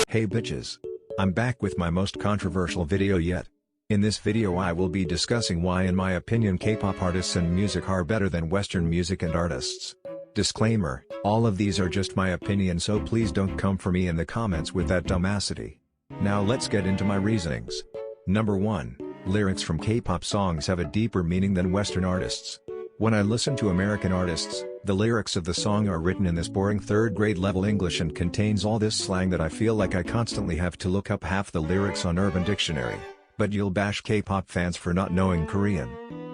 Hey bitches! I'm back with my most controversial video yet. In this video I will be discussing why in my opinion K-pop artists and music are better than Western music and artists. Disclaimer, all of these are just my opinion, so please don't come for me in the comments with that dumbassity. Now let's get into my reasonings. Number 1. Lyrics from K-pop songs have a deeper meaning than Western artists. When I listen to American artists, the lyrics of the song are written in this boring third-grade level English and contains all this slang that I feel like I constantly have to look up half the lyrics on Urban Dictionary. But you'll bash K-pop fans for not knowing Korean.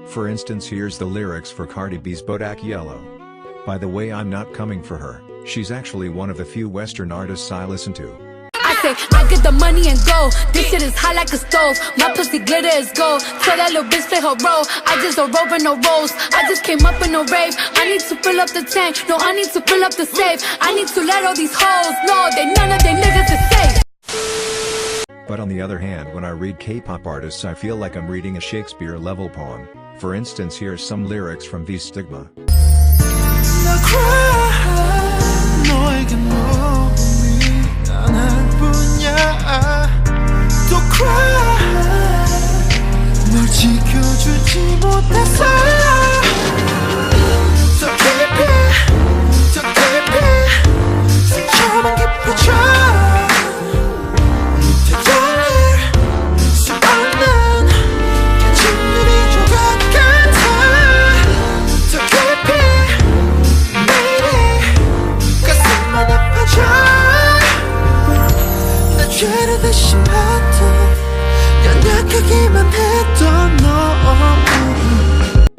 For instance, here's the lyrics for Cardi B's Bodak Yellow. By the way, I'm not coming for her, she's actually one of the few Western artists I listen to. I get the money and go. This shit is hot like a stove. My pussy glitter is gold. Tell that little bitch play her role. I just don't roll no rolls. I just came up in a rave. I need to fill up the tank. No, I need to fill up the safe. I need to let all these hoes know that none of they niggas is safe. But on the other hand, when I read K-pop artists, I feel like I'm reading a Shakespeare-level poem. For instance, here's some lyrics from V's Stigma.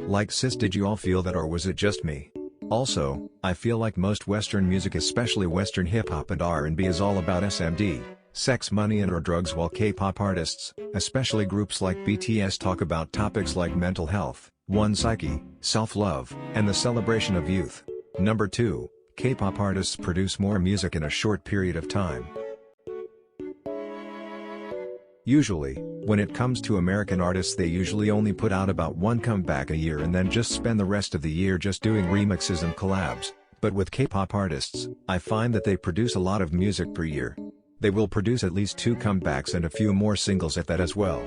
Like sis, did you all feel that, or was it just me? Also, I feel like most Western music, especially Western hip-hop and R&B, is all about SMD, sex, money and or drugs, while K-pop artists, especially groups like BTS, talk about topics like mental health, one psyche, self-love, and the celebration of youth. Number 2. K-pop artists produce more music in a short period of time. Usually, when it comes to American artists, they usually only put out about one comeback a year and then just spend the rest of the year just doing remixes and collabs. But with K-pop artists, I find that they produce a lot of music per year. They will produce at least 2 comebacks and a few more singles at that as well.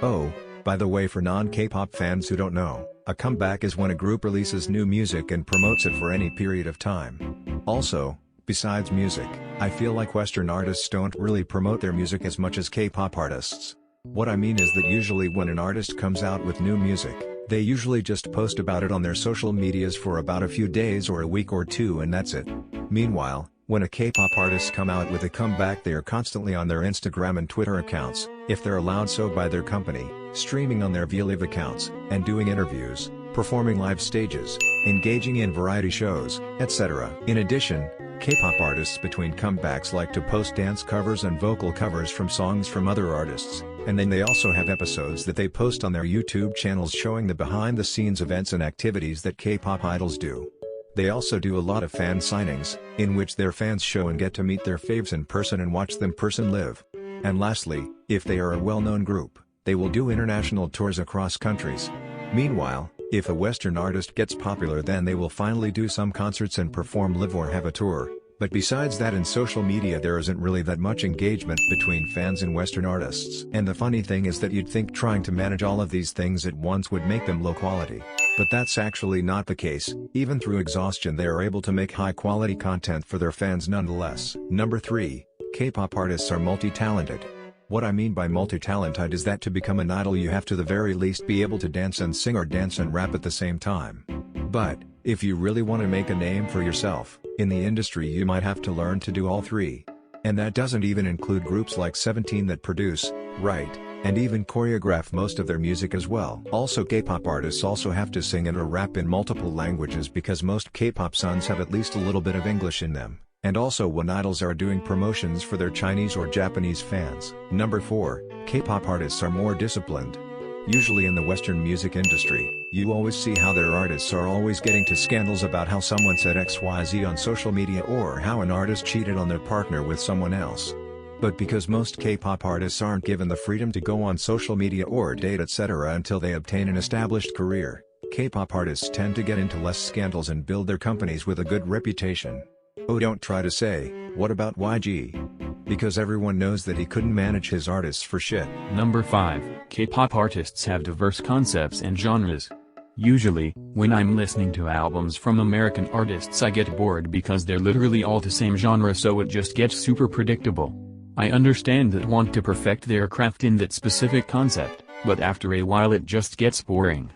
Oh, by the way, for non-K-pop fans who don't know, a comeback is when a group releases new music and promotes it for any period of time. Also, besides music, I feel like Western artists don't really promote their music as much as K-pop artists. What I mean is that usually when an artist comes out with new music, they usually just post about it on their social medias for about a few days or a week or 2 and that's it. Meanwhile, when a K-pop artist come out with a comeback, they are constantly on their Instagram and Twitter accounts, if they're allowed so by their company, streaming on their VLive accounts, and doing interviews, performing live stages, engaging in variety shows, etc. In addition, K-pop artists between comebacks like to post dance covers and vocal covers from songs from other artists, and then they also have episodes that they post on their YouTube channels showing the behind-the-scenes events and activities that K-pop idols do. They also do a lot of fan signings, in which their fans show and get to meet their faves in person and watch them person live. And lastly, if they are a well-known group, they will do international tours across countries. Meanwhile, if a Western artist gets popular, then they will finally do some concerts and perform live or have a tour. But besides that, in social media there isn't really that much engagement between fans and Western artists. And the funny thing is that you'd think trying to manage all of these things at once would make them low quality. But that's actually not the case. Even through exhaustion they are able to make high quality content for their fans nonetheless. Number 3. K-pop artists are multi-talented. What I mean by multi-talented is that to become an idol you have to the very least be able to dance and sing or dance and rap at the same time. But, if you really want to make a name for yourself, in the industry you might have to learn to do all 3. And that doesn't even include groups like 17 that produce, write, and even choreograph most of their music as well. Also, K-pop artists also have to sing and or rap in multiple languages because most K-pop songs have at least a little bit of English in them. And also when idols are doing promotions for their Chinese or Japanese fans. Number 4. K-pop artists are more disciplined. Usually in the Western music industry, you always see how their artists are always getting to scandals about how someone said XYZ on social media or how an artist cheated on their partner with someone else. But because most K-pop artists aren't given the freedom to go on social media or date etc. until they obtain an established career, K-pop artists tend to get into less scandals and build their companies with a good reputation. Oh, don't try to say, what about YG? Because everyone knows that he couldn't manage his artists for shit. Number 5. K-pop artists have diverse concepts and genres. Usually, when I'm listening to albums from American artists I get bored because they're literally all the same genre, so it just gets super predictable. I understand that want to perfect their craft in that specific concept, but after a while it just gets boring.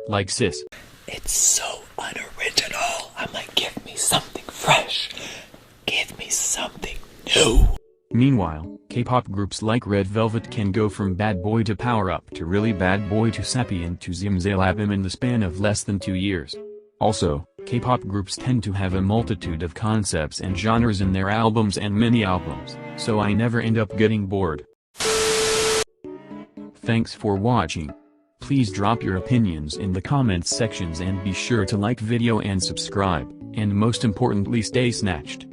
Like Sis. It's so unoriginal. I'm like, give me something fresh. Give me something new. Meanwhile, K-pop groups like Red Velvet can go from bad boy to power up to really bad boy to sappy and to zimzalabim in the span of less than 2 years. Also, K-pop groups tend to have a multitude of concepts and genres in their albums and mini-albums, so I never end up getting bored. Thanks for watching. Please drop your opinions in the comments sections and be sure to like video and subscribe, and most importantly stay snatched.